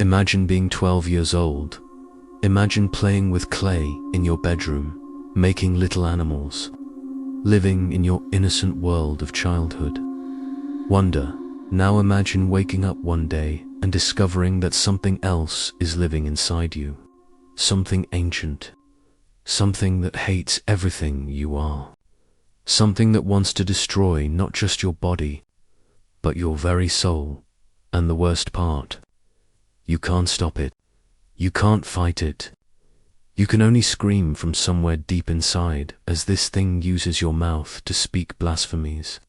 Imagine being 12 years old. Imagine playing with clay in your bedroom, making little animals, living in your innocent world of childhood. Wonder. Now imagine waking up one day and discovering that something else is living inside you. Something ancient. Something that hates everything you are. Something that wants to destroy not just your body, but your very soul. And the worst part, you can't stop it. You can't fight it. You can only scream from somewhere deep inside as this thing uses your mouth to speak blasphemies,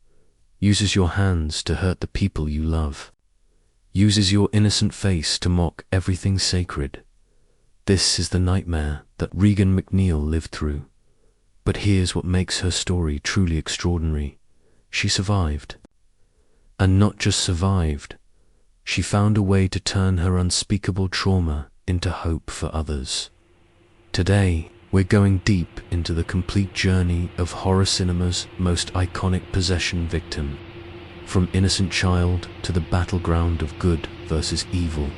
uses your hands to hurt the people you love, uses your innocent face to mock everything sacred. This is the nightmare that Regan MacNeil lived through. But here's what makes her story truly extraordinary. She survived. And not just survived. She found a way to turn her unspeakable trauma into hope for others. Today, we're going deep into the complete journey of horror cinema's most iconic possession victim, from innocent child to the battleground of good versus evil,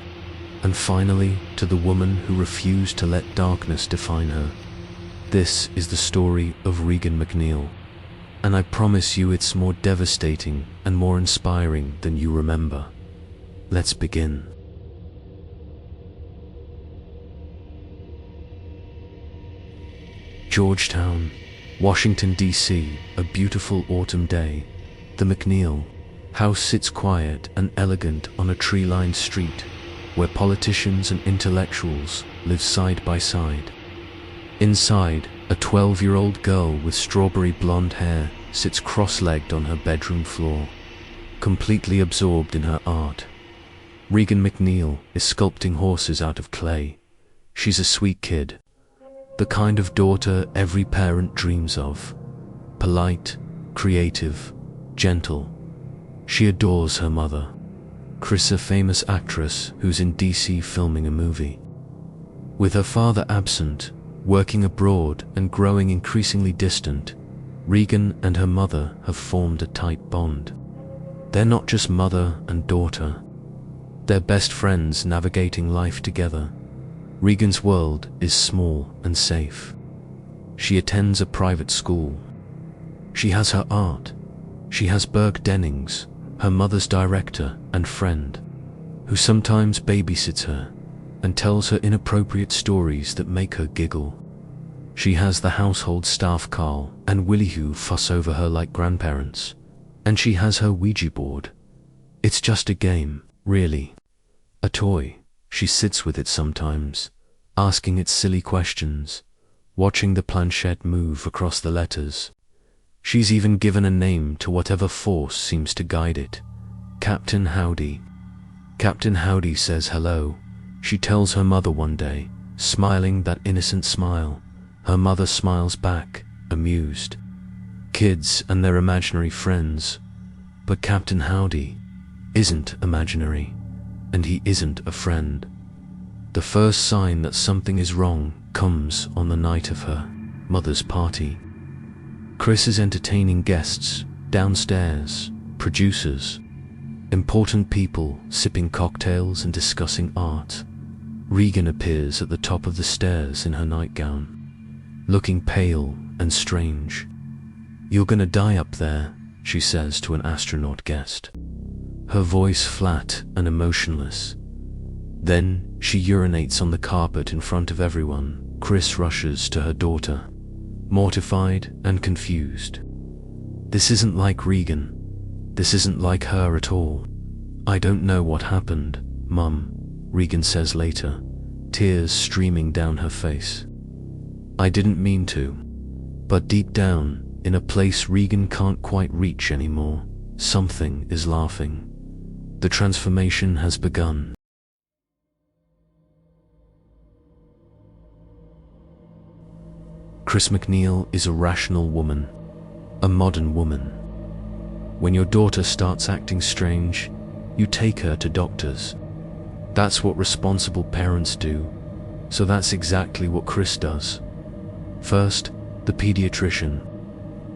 and finally to the woman who refused to let darkness define her. This is the story of Regan MacNeil, and I promise you it's more devastating and more inspiring than you remember. Let's begin. Georgetown, Washington, D.C., a beautiful autumn day. The MacNeil house sits quiet and elegant on a tree-lined street where politicians and intellectuals live side by side. Inside, a 12-year-old girl with strawberry blonde hair sits cross-legged on her bedroom floor, completely absorbed in her art. Regan MacNeil is sculpting horses out of clay. She's a sweet kid, the kind of daughter every parent dreams of. Polite, creative, gentle. She adores her mother, Chris, a famous actress who's in DC filming a movie. With her father absent, working abroad and growing increasingly distant, Regan and her mother have formed a tight bond. They're not just mother and daughter. They're best friends navigating life together. Regan's world is small and safe. She attends a private school. She has her art. She has Burke Dennings, her mother's director and friend, who sometimes babysits her and tells her inappropriate stories that make her giggle. She has the household staff Carl and Willie who fuss over her like grandparents. And she has her Ouija board. It's just a game, really. A toy. She sits with it sometimes, asking it silly questions, watching the planchette move across the letters. She's even given a name to whatever force seems to guide it. Captain Howdy. Captain Howdy says hello. She tells her mother one day, smiling that innocent smile. Her mother smiles back, amused. Kids and their imaginary friends. But Captain Howdy isn't imaginary, and he isn't a friend. The first sign that something is wrong comes on the night of her mother's party. Chris is entertaining guests downstairs, producers, important people sipping cocktails and discussing art. Regan appears at the top of the stairs in her nightgown, looking pale and strange. "You're gonna die up there," she says to an astronaut guest, her voice flat and emotionless. Then she urinates on the carpet in front of everyone. Chris rushes to her daughter, mortified and confused. This isn't like Regan. This isn't like her at all. "I don't know what happened, Mum," Regan says later, tears streaming down her face. "I didn't mean to." But deep down, in a place Regan can't quite reach anymore, something is laughing. The transformation has begun. Chris MacNeil is a rational woman, a modern woman. When your daughter starts acting strange, you take her to doctors. That's what responsible parents do, so that's exactly what Chris does. First, the pediatrician.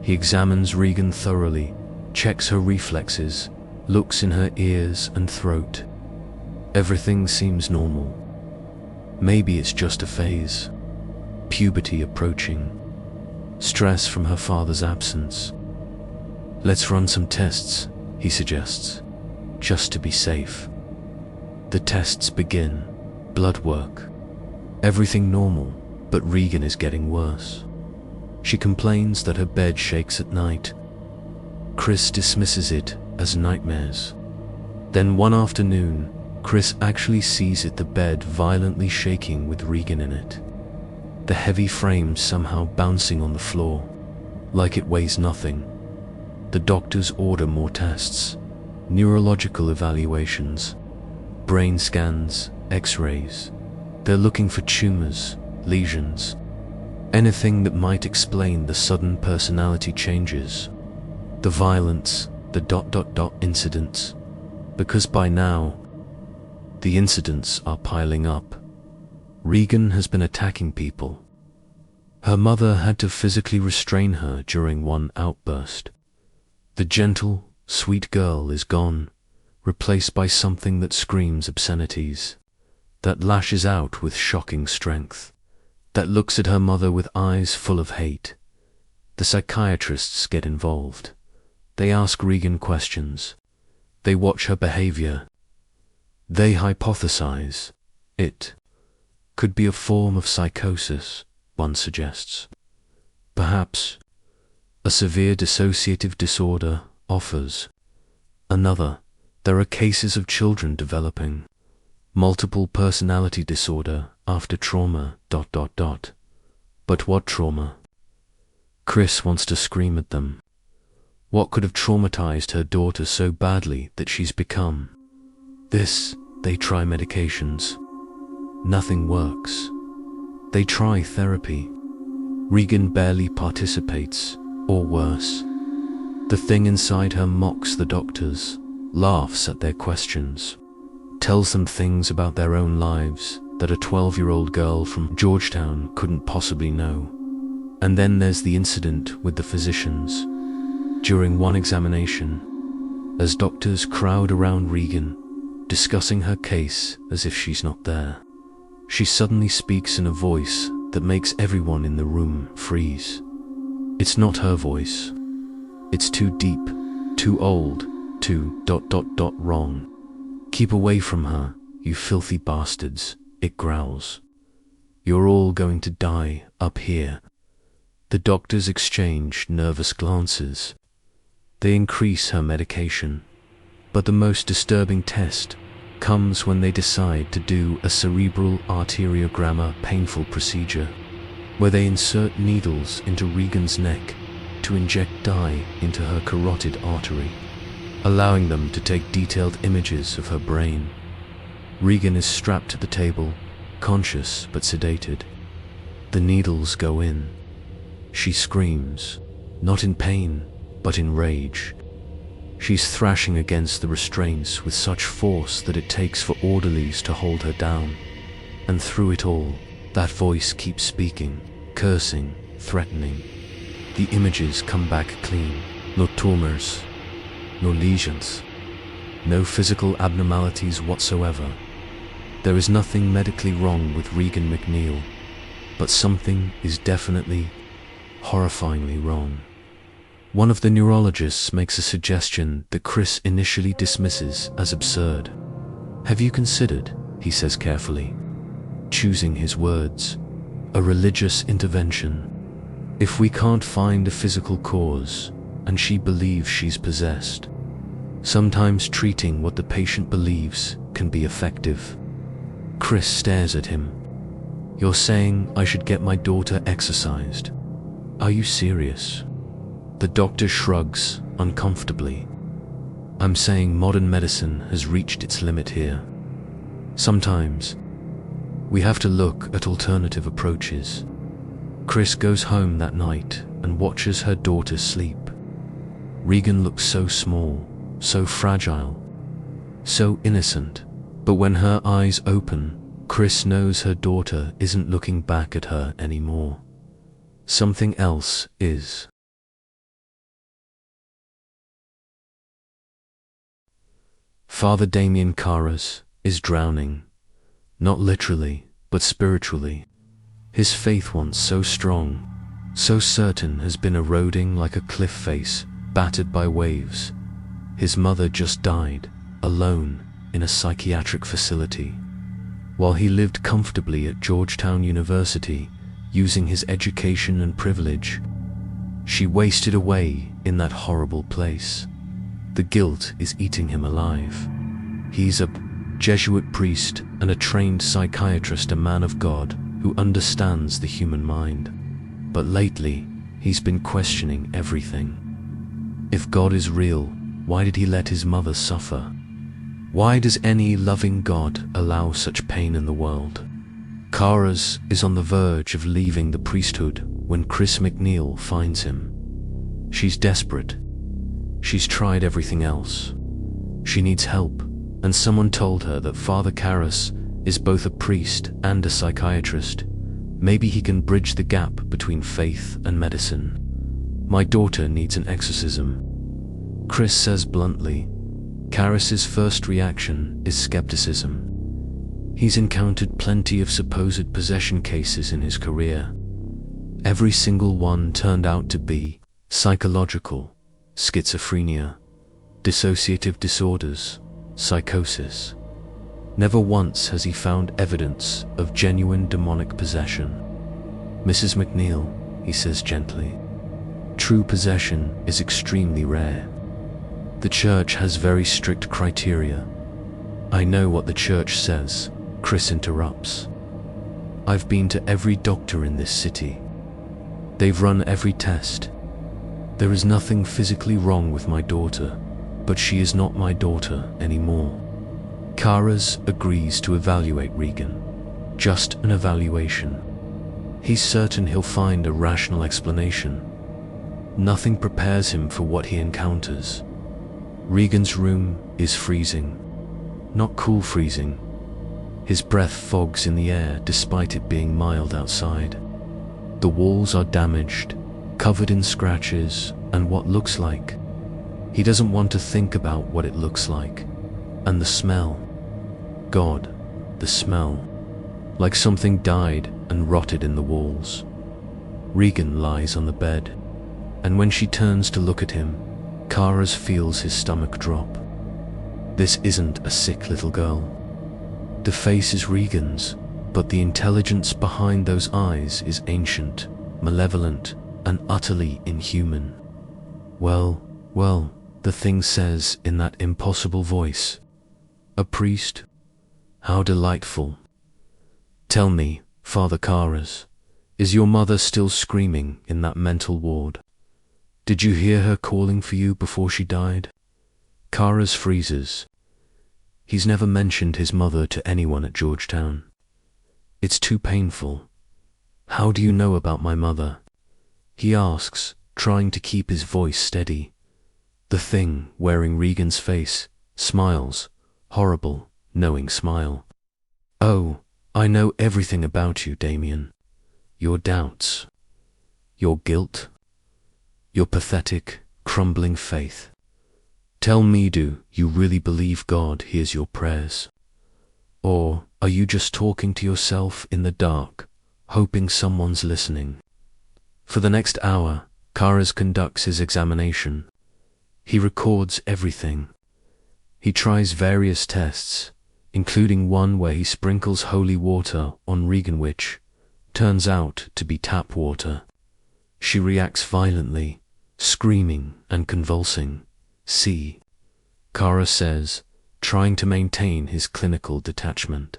He examines Regan thoroughly, checks her reflexes, looks in her ears and throat. Everything seems normal. Maybe it's just a phase. Puberty approaching. Stress from her father's absence. Let's run some tests, he suggests, just to be safe. The tests begin. Blood work. Everything normal, but Regan is getting worse. She complains that her bed shakes at night. Chris dismisses it as nightmares. Then one afternoon, Chris actually sees the bed violently shaking with Regan in it. The heavy frame somehow bouncing on the floor, like it weighs nothing. The doctors order more tests, neurological evaluations, brain scans, x-rays. They're looking for tumors, lesions, anything that might explain the sudden personality changes, the violence, the incidents, because by now, the incidents are piling up. Regan has been attacking people. Her mother had to physically restrain her during one outburst. The gentle, sweet girl is gone, replaced by something that screams obscenities, that lashes out with shocking strength, that looks at her mother with eyes full of hate. The psychiatrists get involved. They ask Regan questions. They watch her behavior. They hypothesize. It could be a form of psychosis, one suggests. Perhaps a severe dissociative disorder offers. Another, there are cases of children developing multiple personality disorder after trauma. But what trauma? Chris wants to scream at them. What could have traumatized her daughter so badly that she's become this? They try medications. Nothing works. They try therapy. Regan barely participates, or worse. The thing inside her mocks the doctors, laughs at their questions, tells them things about their own lives that a 12-year-old girl from Georgetown couldn't possibly know. And then there's the incident with the physicians. During one examination, as doctors crowd around Regan, discussing her case as if she's not there, she suddenly speaks in a voice that makes everyone in the room freeze. It's not her voice. It's too deep, too old, too wrong. Keep away from her, you filthy bastards, it growls. You're all going to die up here. The doctors exchange nervous glances. They increase her medication. But the most disturbing test comes when they decide to do a cerebral arteriogram, painful procedure, where they insert needles into Regan's neck to inject dye into her carotid artery, allowing them to take detailed images of her brain. Regan is strapped to the table, conscious but sedated. The needles go in. She screams, not in pain, but in rage. She's thrashing against the restraints with such force that it takes for orderlies to hold her down. And through it all, that voice keeps speaking, cursing, threatening. The images come back clean. No tumors, no lesions, no physical abnormalities whatsoever. There is nothing medically wrong with Regan MacNeil, but something is definitely, horrifyingly wrong. One of the neurologists makes a suggestion that Chris initially dismisses as absurd. Have you considered, he says carefully, choosing his words, a religious intervention? If we can't find a physical cause, and she believes she's possessed, sometimes treating what the patient believes can be effective. Chris stares at him. You're saying I should get my daughter exorcised? Are you serious? The doctor shrugs uncomfortably. I'm saying modern medicine has reached its limit here. Sometimes we have to look at alternative approaches. Chris goes home that night and watches her daughter sleep. Regan looks so small, so fragile, so innocent, but when her eyes open, Chris knows her daughter isn't looking back at her anymore. Something else is. Father Damien Carras, is drowning, not literally, but spiritually. His faith, once so strong, so certain, has been eroding like a cliff face battered by waves. His mother just died, alone, in a psychiatric facility, while he lived comfortably at Georgetown University, using his education and privilege. She wasted away in that horrible place. The guilt is eating him alive. He's a Jesuit priest and a trained psychiatrist, a man of God who understands the human mind. But lately, he's been questioning everything. If God is real, why did he let his mother suffer? Why does any loving God allow such pain in the world? Kara's is on the verge of leaving the priesthood when Chris MacNeil finds him. She's desperate. She's tried everything else. She needs help, and someone told her that Father Karras is both a priest and a psychiatrist. Maybe he can bridge the gap between faith and medicine. My daughter needs an exorcism. Chris says bluntly. Karras's first reaction is skepticism. He's encountered plenty of supposed possession cases in his career. Every single one turned out to be psychological, schizophrenia, dissociative disorders, psychosis. Never once has he found evidence of genuine demonic possession. Mrs. MacNeil, he says gently, true possession is extremely rare. The church has very strict criteria. I know what the church says, Chris interrupts. I've been to every doctor in this city. They've run every test. There is nothing physically wrong with my daughter, but she is not my daughter anymore. Karras agrees to evaluate Regan. Just an evaluation. He's certain he'll find a rational explanation. Nothing prepares him for what he encounters. Regan's room is freezing. Not cool freezing. His breath fogs in the air despite it being mild outside. The walls are damaged, covered in scratches and what looks like. He doesn't want to think about what it looks like. And the smell. God, the smell. Like something died and rotted in the walls. Regan lies on the bed, and when she turns to look at him, Karras feels his stomach drop. This isn't a sick little girl. The face is Regan's, but the intelligence behind those eyes is ancient, malevolent, and utterly inhuman. Well, the thing says in that impossible voice. A priest? How delightful. Tell me, Father Karras, is your mother still screaming in that mental ward? Did you hear her calling for you before she died? Karras freezes. He's never mentioned his mother to anyone at Georgetown. It's too painful. How do you know about my mother? He asks, trying to keep his voice steady. The thing wearing Regan's face smiles, horrible, knowing smile. Oh, I know everything about you, Damien. Your doubts, your guilt, your pathetic, crumbling faith. Tell me, do you really believe God hears your prayers? Or are you just talking to yourself in the dark, hoping someone's listening? For the next hour, Karras conducts his examination. He records everything. He tries various tests, including one where he sprinkles holy water on Regan, which turns out to be tap water. She reacts violently, screaming and convulsing. See, Karras says, trying to maintain his clinical detachment.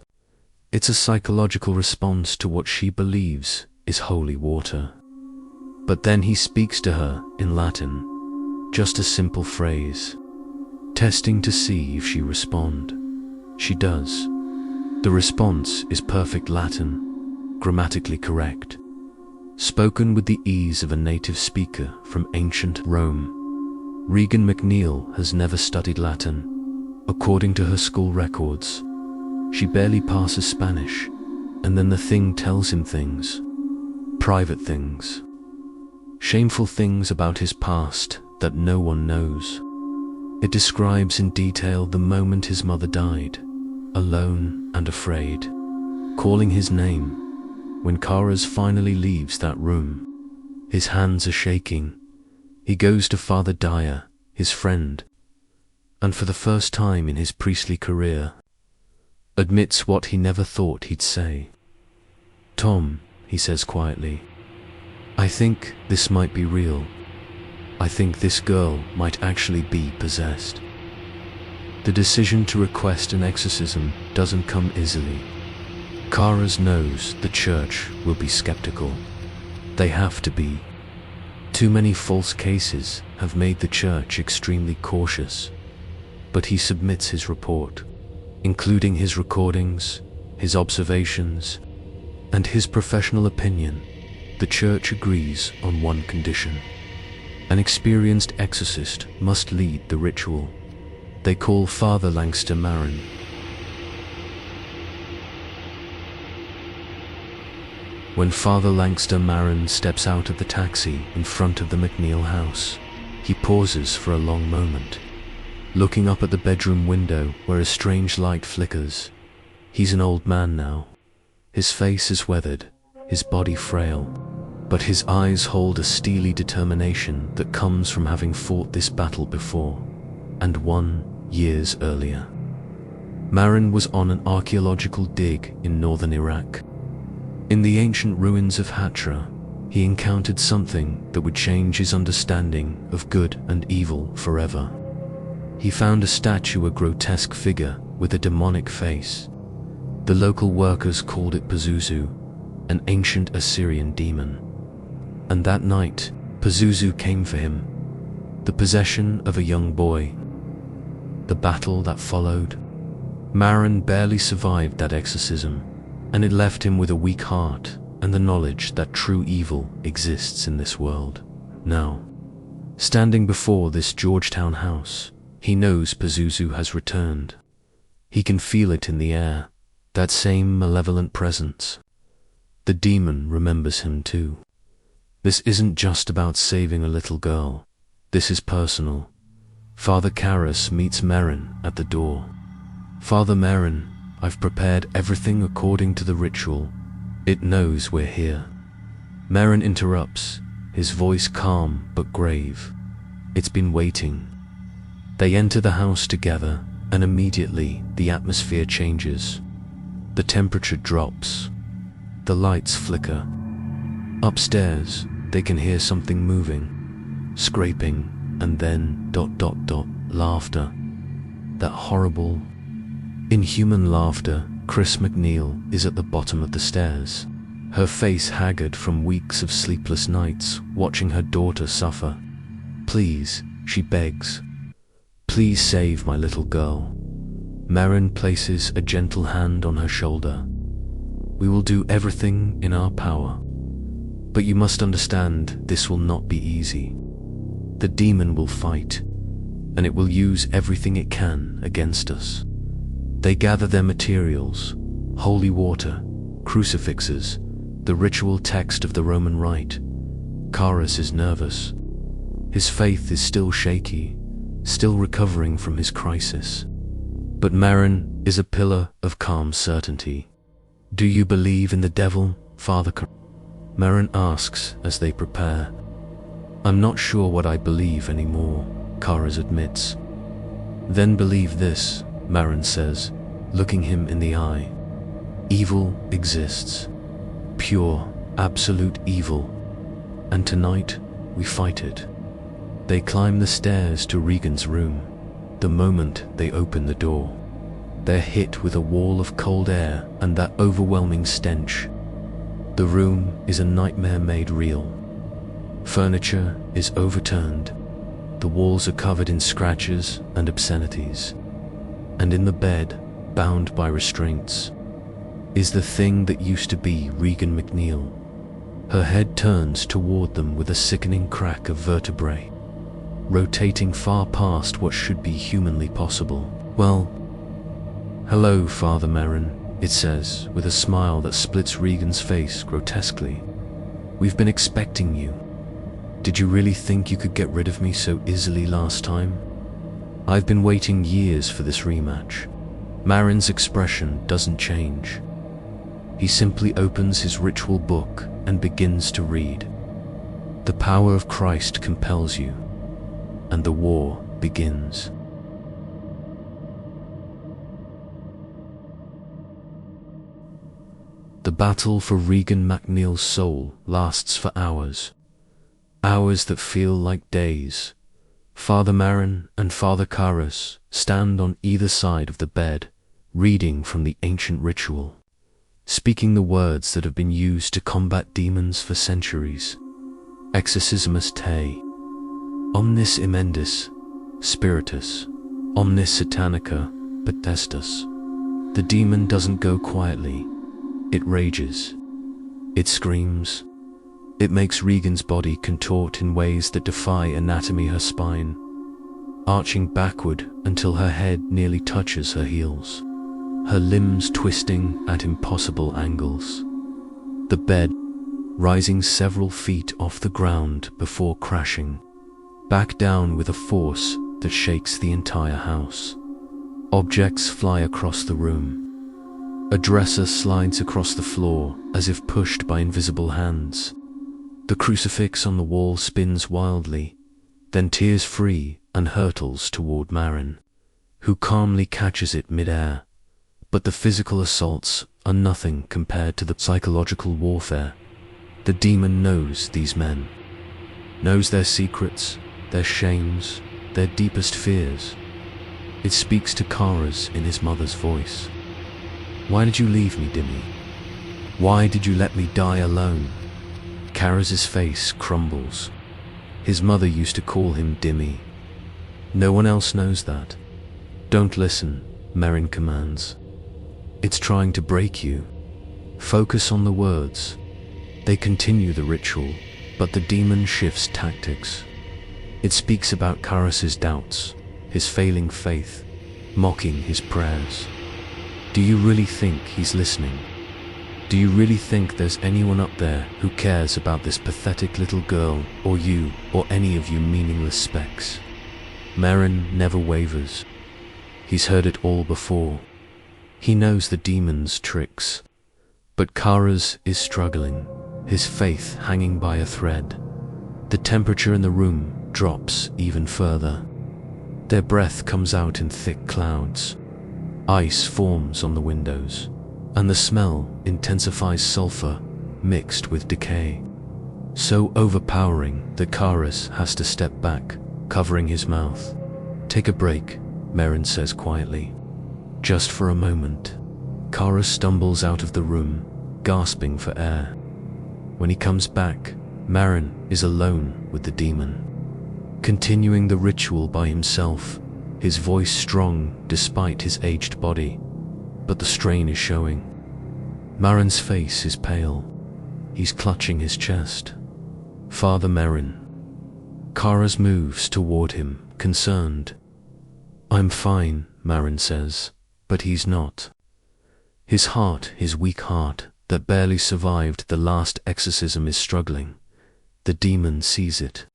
It's a psychological response to what she believes is holy water. But then he speaks to her in Latin, just a simple phrase, testing to see if she responds. She does. The response is perfect Latin, grammatically correct, spoken with the ease of a native speaker from ancient Rome. Regan MacNeil has never studied Latin. According to her school records, she barely passes Spanish, and then the thing tells him things. Private things. Shameful things about his past that no one knows. It describes in detail the moment his mother died, alone and afraid, calling his name. When Karas finally leaves that room, his hands are shaking. He goes to Father Dyer, his friend, and for the first time in his priestly career, admits what he never thought he'd say. "Tom," he says quietly, "I think this might be real. I think this girl might actually be possessed." The decision to request an exorcism doesn't come easily. Karas knows the church will be skeptical. They have to be. Too many false cases have made the church extremely cautious. But he submits his report, including his recordings, his observations, and his professional opinion. The church agrees on one condition. An experienced exorcist must lead the ritual. They call Father Langster Marin. When Father Langster Marin steps out of the taxi in front of the MacNeil house, he pauses for a long moment, looking up at the bedroom window where a strange light flickers. He's an old man now. His face is weathered, his body frail, but his eyes hold a steely determination that comes from having fought this battle before, and won years earlier. Marin was on an archaeological dig in northern Iraq. In the ancient ruins of Hatra, he encountered something that would change his understanding of good and evil forever. He found a statue, a grotesque figure with a demonic face. The local workers called it Pazuzu, an ancient Assyrian demon. And that night, Pazuzu came for him. The possession of a young boy. The battle that followed. Marin barely survived that exorcism, and it left him with a weak heart and the knowledge that true evil exists in this world. Now, standing before this Georgetown house, he knows Pazuzu has returned. He can feel it in the air, that same malevolent presence. The demon remembers him too. This isn't just about saving a little girl. This is personal. Father Karas meets Marin at the door. "Father Marin, I've prepared everything according to the ritual. It knows we're here." Marin interrupts, his voice calm but grave. "It's been waiting." They enter the house together, and immediately the atmosphere changes. The temperature drops. The lights flicker. Upstairs, they can hear something moving, scraping, and then ... laughter. That horrible, inhuman laughter. Chris MacNeil is at the bottom of the stairs, her face haggard from weeks of sleepless nights watching her daughter suffer. "Please," she begs. "Please save my little girl." Marin places a gentle hand on her shoulder. "We will do everything in our power. But you must understand, this will not be easy. The demon will fight, and it will use everything it can against us." They gather their materials: holy water, crucifixes, the ritual text of the Roman Rite. Karas is nervous. His faith is still shaky, still recovering from his crisis. But Marin is a pillar of calm certainty. "Do you believe in the devil, Father Karas?" Marin asks as they prepare. "I'm not sure what I believe anymore," Karas admits. "Then believe this," Marin says, looking him in the eye. "Evil exists. Pure, absolute evil. And tonight, we fight it." They climb the stairs to Regan's room. The moment they open the door, they're hit with a wall of cold air and that overwhelming stench. The room is a nightmare made real. Furniture is overturned. The walls are covered in scratches and obscenities. And in the bed, bound by restraints, is the thing that used to be Regan MacNeil. Her head turns toward them with a sickening crack of vertebrae, rotating far past what should be humanly possible. "Well, hello, Father Marin," it says, with a smile that splits Regan's face grotesquely. "We've been expecting you. Did you really think you could get rid of me so easily last time? I've been waiting years for this rematch." Marin's expression doesn't change. He simply opens his ritual book and begins to read. The power of Christ compels you, and the war begins. The battle for Regan MacNeil's soul lasts for hours. Hours that feel like days. Father Marin and Father Karras stand on either side of the bed, reading from the ancient ritual, speaking the words that have been used to combat demons for centuries. Exorcismus te, omnis imendis, spiritus, omnis satanica, potestas. The demon doesn't go quietly. It rages. It screams. It makes Regan's body contort in ways that defy anatomy, her spine, arching backward until her head nearly touches her heels, her limbs twisting at impossible angles. The bed rising several feet off the ground before crashing back down with a force that shakes the entire house. Objects fly across the room. A dresser slides across the floor as if pushed by invisible hands. The crucifix on the wall spins wildly, then tears free and hurtles toward Marin, who calmly catches it mid-air. But the physical assaults are nothing compared to the psychological warfare. The demon knows these men, knows their secrets, their shames, their deepest fears. It speaks to Karras in his mother's voice. Why did you leave me, Dimmy? Why did you let me die alone? Karras' face crumbles. His mother used to call him Dimmy. No one else knows that. Don't listen, Marin commands. It's trying to break you. Focus on the words. They continue the ritual, but the demon shifts tactics. It speaks about Karras' doubts, his failing faith, mocking his prayers. Do you really think he's listening? Do you really think there's anyone up there who cares about this pathetic little girl, or you, or any of you meaningless specks? Marin never wavers. He's heard it all before. He knows the demon's tricks. But Karras is struggling, his faith hanging by a thread. The temperature in the room drops even further. Their breath comes out in thick clouds. Ice forms on the windows, and the smell intensifies sulfur mixed with decay, so overpowering that Karras has to step back, covering his mouth. Take a break, Marin says quietly. Just for a moment. Karras stumbles out of the room, gasping for air. When he comes back, Marin is alone with the demon, continuing the ritual by himself, his voice strong despite his aged body, but the strain is showing. Marin's face is pale. He's clutching his chest. Father Marin. Karras moves toward him, concerned. I'm fine, Marin says, but he's not. His heart, his weak heart, that barely survived the last exorcism, is struggling. The demon sees it.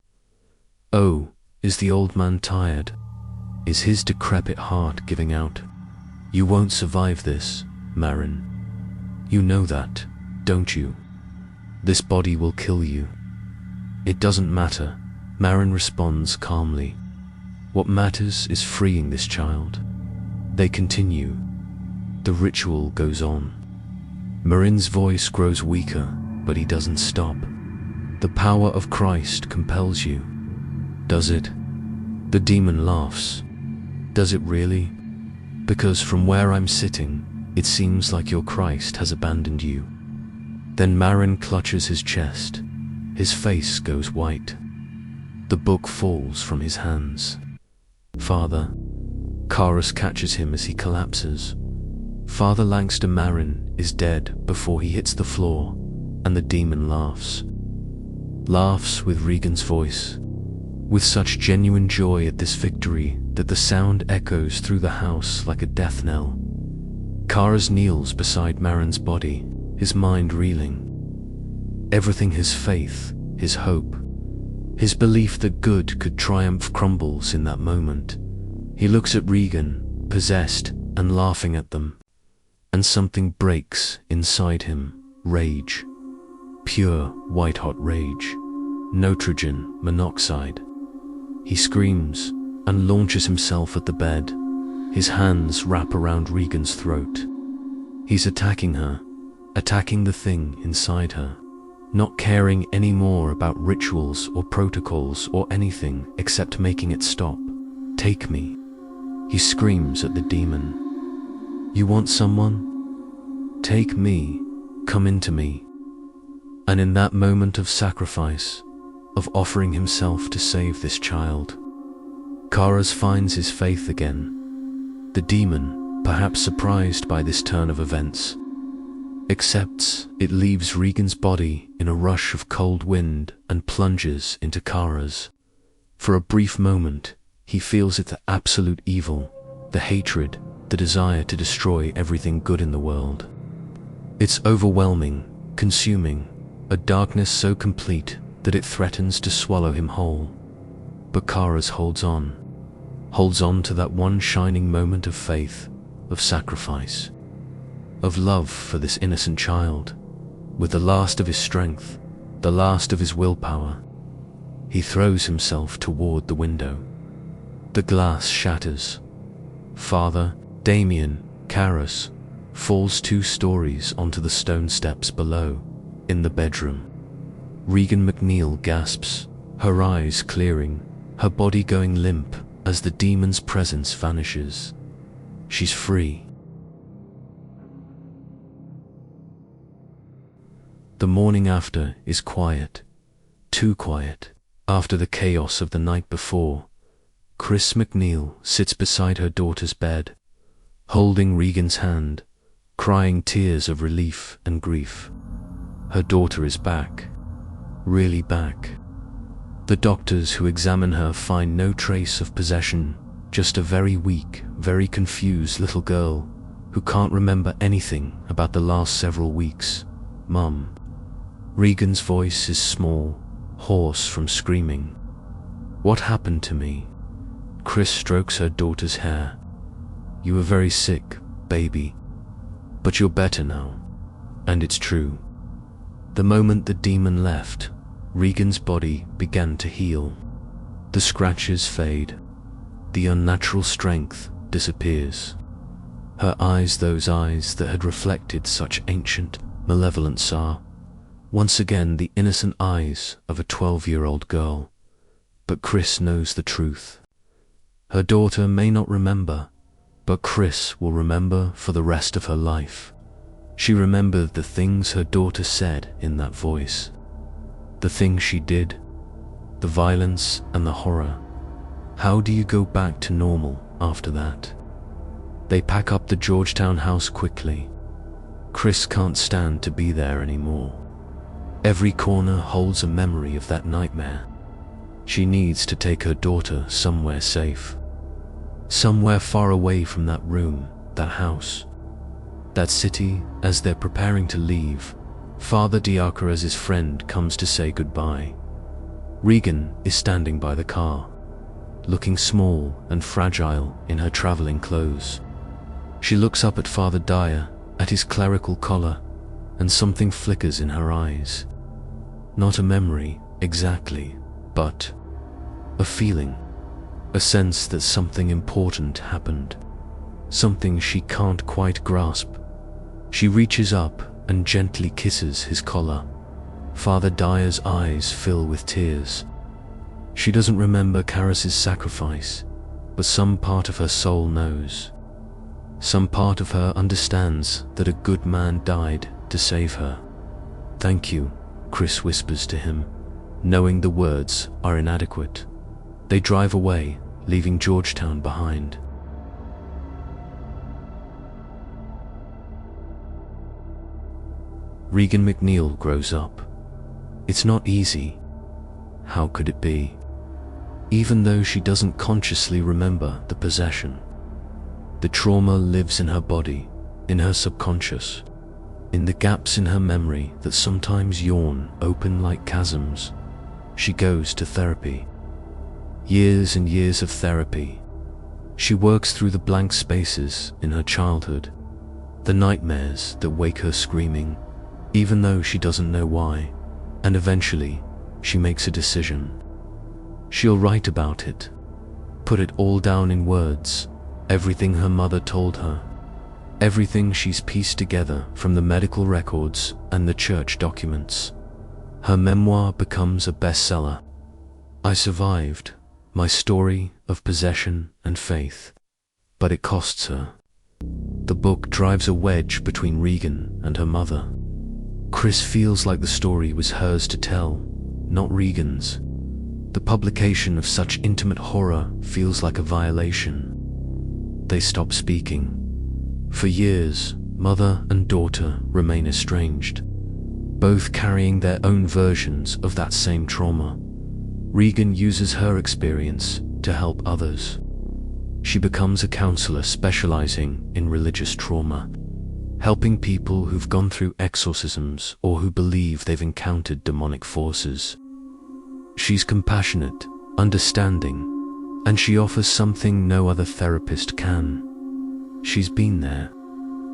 Oh, is the old man tired? Is his decrepit heart giving out? You won't survive this, Marin. You know that, don't you? This body will kill you. It doesn't matter, Marin responds calmly. What matters is freeing this child. They continue. The ritual goes on. Marin's voice grows weaker, but he doesn't stop. The power of Christ compels you. Does it? The demon laughs. Does it really? Because from where I'm sitting, it seems like your Christ has abandoned you. Then Marin clutches his chest. His face goes white. The book falls from his hands. Father. Karras catches him as he collapses. Father Langster Marin is dead before he hits the floor, and the demon laughs. Laughs with Regan's voice, with such genuine joy at this victory that the sound echoes through the house like a death knell. Karras kneels beside Marin's body, his mind reeling. Everything his faith, his hope, his belief that good could triumph crumbles in that moment. He looks at Regan, possessed and laughing at them. And something breaks inside him. Rage. Pure, white-hot rage. Nitrogen monoxide. He screams and launches himself at the bed. His hands wrap around Regan's throat. He's attacking her, attacking the thing inside her, not caring anymore about rituals or protocols or anything except making it stop. Take me. He screams at the demon. You want someone? Take me. Come into me. And in that moment of sacrifice, of offering himself to save this child, Karas finds his faith again. The demon, perhaps surprised by this turn of events, accepts it, leaves Regan's body in a rush of cold wind and plunges into Karas. For a brief moment, he feels it, the absolute evil, the hatred, the desire to destroy everything good in the world. It's overwhelming, consuming, a darkness so complete that it threatens to swallow him whole. But Karas holds on to that one shining moment of faith, of sacrifice, of love for this innocent child. With the last of his strength, the last of his willpower, he throws himself toward the window. The glass shatters. Father, Damien, Karas, falls 2 stories onto the stone steps below, in the bedroom. Regan MacNeil gasps, her eyes clearing, her body going limp as the demon's presence vanishes. She's free. The morning after is quiet, too quiet. After the chaos of the night before, Chris MacNeil sits beside her daughter's bed, holding Regan's hand, crying tears of relief and grief. Her daughter is back, really back. The doctors who examine her find no trace of possession, just a very weak, very confused little girl who can't remember anything about the last several weeks. Mum. Regan's voice is small, hoarse from screaming. What happened to me? Chris strokes her daughter's hair. You were very sick, baby. But you're better now. And it's true. The moment the demon left, Regan's body began to heal. The scratches fade. The unnatural strength disappears. Her eyes, those eyes that had reflected such ancient malevolence, are once again the innocent eyes of a 12-year-old girl. But Chris knows the truth. Her daughter may not remember, but Chris will remember for the rest of her life. She remembered the things her daughter said in that voice. The things she did, the violence and the horror. How do you go back to normal after that? They pack up the Georgetown house quickly. Chris can't stand to be there anymore. Every corner holds a memory of that nightmare. She needs to take her daughter somewhere safe. Somewhere far away from that room, that house, that city. As they're preparing to leave, Father Diakoras' friend comes to say goodbye. Regan is standing by the car, looking small and fragile in her traveling clothes. She looks up at Father Dia, at his clerical collar, and something flickers in her eyes. Not a memory, exactly, but a feeling, a sense that something important happened, something she can't quite grasp. She reaches up and gently kisses his collar. Father Dia's eyes fill with tears. She doesn't remember Karas's sacrifice, but some part of her soul knows. Some part of her understands that a good man died to save her. Thank you, Chris whispers to him, knowing the words are inadequate. They drive away, leaving Georgetown behind. Regan MacNeil grows up. It's not easy. How could it be? Even though she doesn't consciously remember the possession, the trauma lives in her body, in her subconscious, in the gaps in her memory that sometimes yawn open like chasms. She goes to therapy. Years and years of therapy. She works through the blank spaces in her childhood, the nightmares that wake her screaming, even though she doesn't know why, and eventually she makes a decision. She'll write about it, put it all down in words, everything her mother told her, everything she's pieced together from the medical records and the church documents. Her memoir becomes a bestseller. I survived, my story of possession and faith, but it costs her. The book drives a wedge between Regan and her mother. Chris feels like the story was hers to tell, not Regan's. The publication of such intimate horror feels like a violation. They stop speaking. For years, mother and daughter remain estranged, both carrying their own versions of that same trauma. Regan uses her experience to help others. She becomes a counselor specializing in religious trauma, helping people who've gone through exorcisms or who believe they've encountered demonic forces. She's compassionate, understanding, and she offers something no other therapist can. She's been there.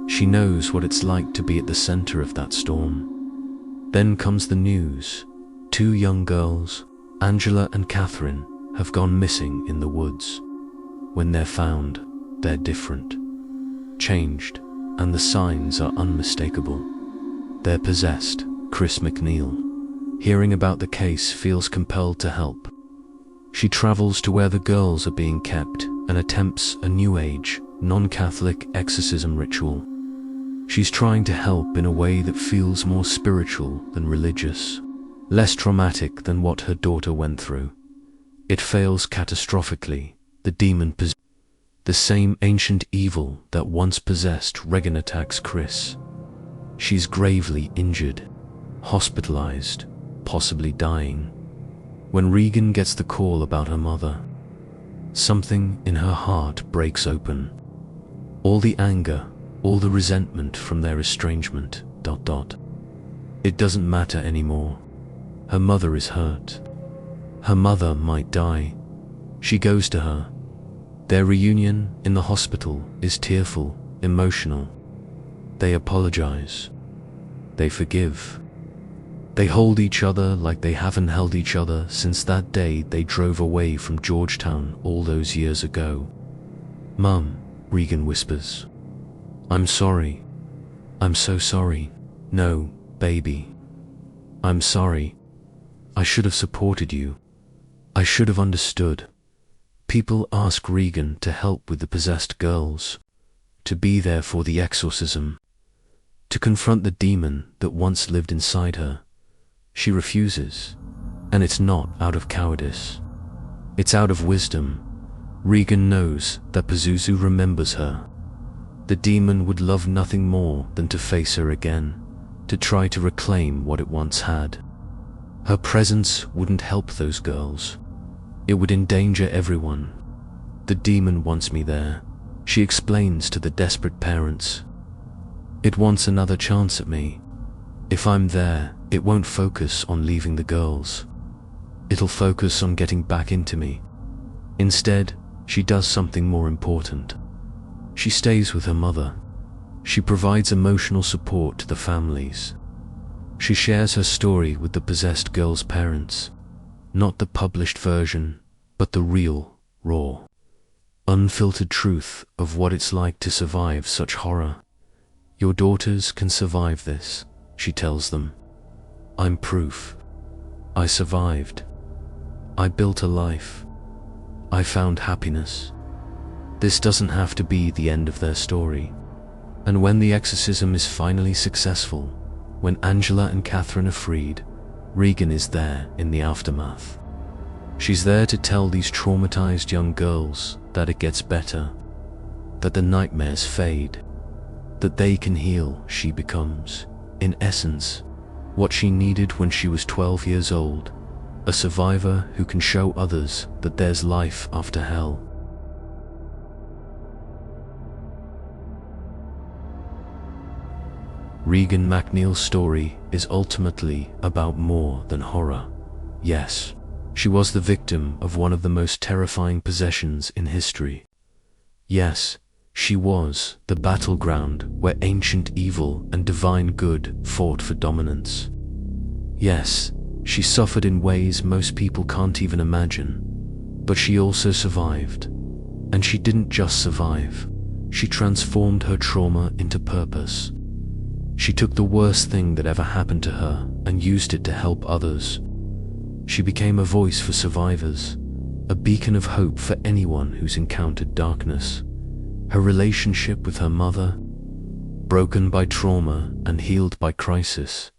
She knows what it's like to be at the center of that storm. Then comes the news. 2 young girls, Angela and Catherine, have gone missing in the woods. When they're found, they're different, changed, and the signs are unmistakable. They're possessed. Chris MacNeil, hearing about the case, feels compelled to help. She travels to where the girls are being kept and attempts a New Age, non-Catholic exorcism ritual. She's trying to help in a way that feels more spiritual than religious, less traumatic than what her daughter went through. It fails catastrophically. The demon the same ancient evil that once possessed Regan attacks Chris. She's gravely injured, hospitalized, possibly dying. When Regan gets the call about her mother, something in her heart breaks open. All the anger, all the resentment from their estrangement, ... It doesn't matter anymore. Her mother is hurt. Her mother might die. She goes to her. Their reunion in the hospital is tearful, emotional. They apologize. They forgive. They hold each other like they haven't held each other since that day they drove away from Georgetown all those years ago. "Mum," Regan whispers. "I'm sorry. I'm so sorry." "No, baby. I'm sorry. I should have supported you. I should have understood." People ask Regan to help with the possessed girls, to be there for the exorcism, to confront the demon that once lived inside her. She refuses, and it's not out of cowardice. It's out of wisdom. Regan knows that Pazuzu remembers her. The demon would love nothing more than to face her again, to try to reclaim what it once had. Her presence wouldn't help those girls. It would endanger everyone. "The demon wants me there," she explains to the desperate parents. "It wants another chance at me. If I'm there, it won't focus on leaving the girls. It'll focus on getting back into me." Instead, she does something more important. She stays with her mother. She provides emotional support to the families. She shares her story with the possessed girls' parents. Not the published version, but the real, raw, unfiltered truth of what it's like to survive such horror. "Your daughters can survive this," she tells them. "I'm proof. I survived. I built a life. I found happiness." This doesn't have to be the end of their story. And when the exorcism is finally successful, when Angela and Catherine are freed, Regan is there in the aftermath. She's there to tell these traumatized young girls that it gets better, that the nightmares fade, that they can heal. She becomes, in essence, what she needed when she was 12 years old, a survivor who can show others that there's life after hell. Regan MacNeil's story is ultimately about more than horror. Yes, she was the victim of one of the most terrifying possessions in history. Yes, she was the battleground where ancient evil and divine good fought for dominance. Yes, she suffered in ways most people can't even imagine, but she also survived. And she didn't just survive, she transformed her trauma into purpose. She took the worst thing that ever happened to her and used it to help others. She became a voice for survivors, a beacon of hope for anyone who's encountered darkness. Her relationship with her mother, broken by trauma and healed by crisis,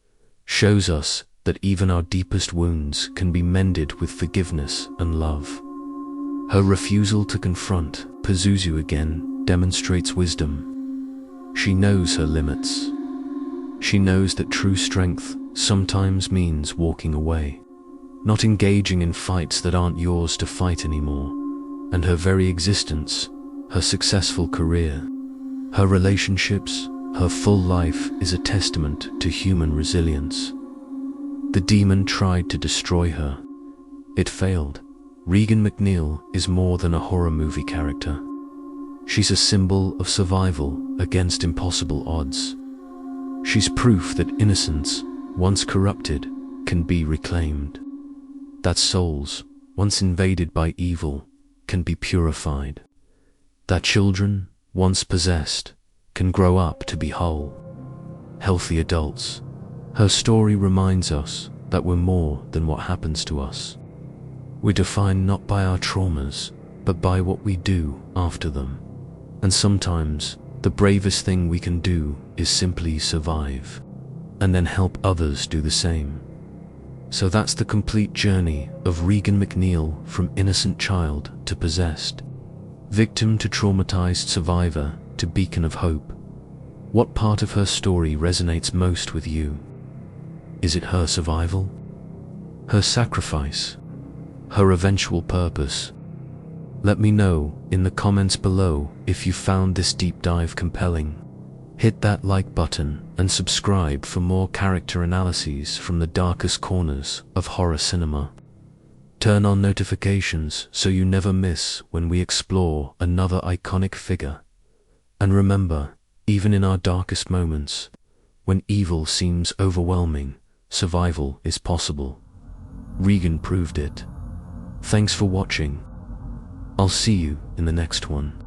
shows us that even our deepest wounds can be mended with forgiveness and love. Her refusal to confront Pazuzu again demonstrates wisdom. She knows her limits. She knows that true strength sometimes means walking away, not engaging in fights that aren't yours to fight anymore. And her very existence, her successful career, her relationships, her full life is a testament to human resilience. The demon tried to destroy her. It failed. Regan MacNeil is more than a horror movie character. She's a symbol of survival against impossible odds. She's proof that innocence, once corrupted, can be reclaimed. That souls, once invaded by evil, can be purified. That children, once possessed, can grow up to be whole, healthy adults. Her story reminds us that we're more than what happens to us. We're defined not by our traumas, but by what we do after them. And sometimes, the bravest thing we can do is simply survive, and then help others do the same. So that's the complete journey of Regan MacNeil, from innocent child to possessed, victim to traumatized survivor to beacon of hope. What part of her story resonates most with you? Is it her survival? Her sacrifice? Her eventual purpose? Let me know in the comments below if you found this deep dive compelling. Hit that like button and subscribe for more character analyses from the darkest corners of horror cinema. Turn on notifications so you never miss when we explore another iconic figure. And remember, even in our darkest moments, when evil seems overwhelming, survival is possible. Regan proved it. Thanks for watching. I'll see you in the next one.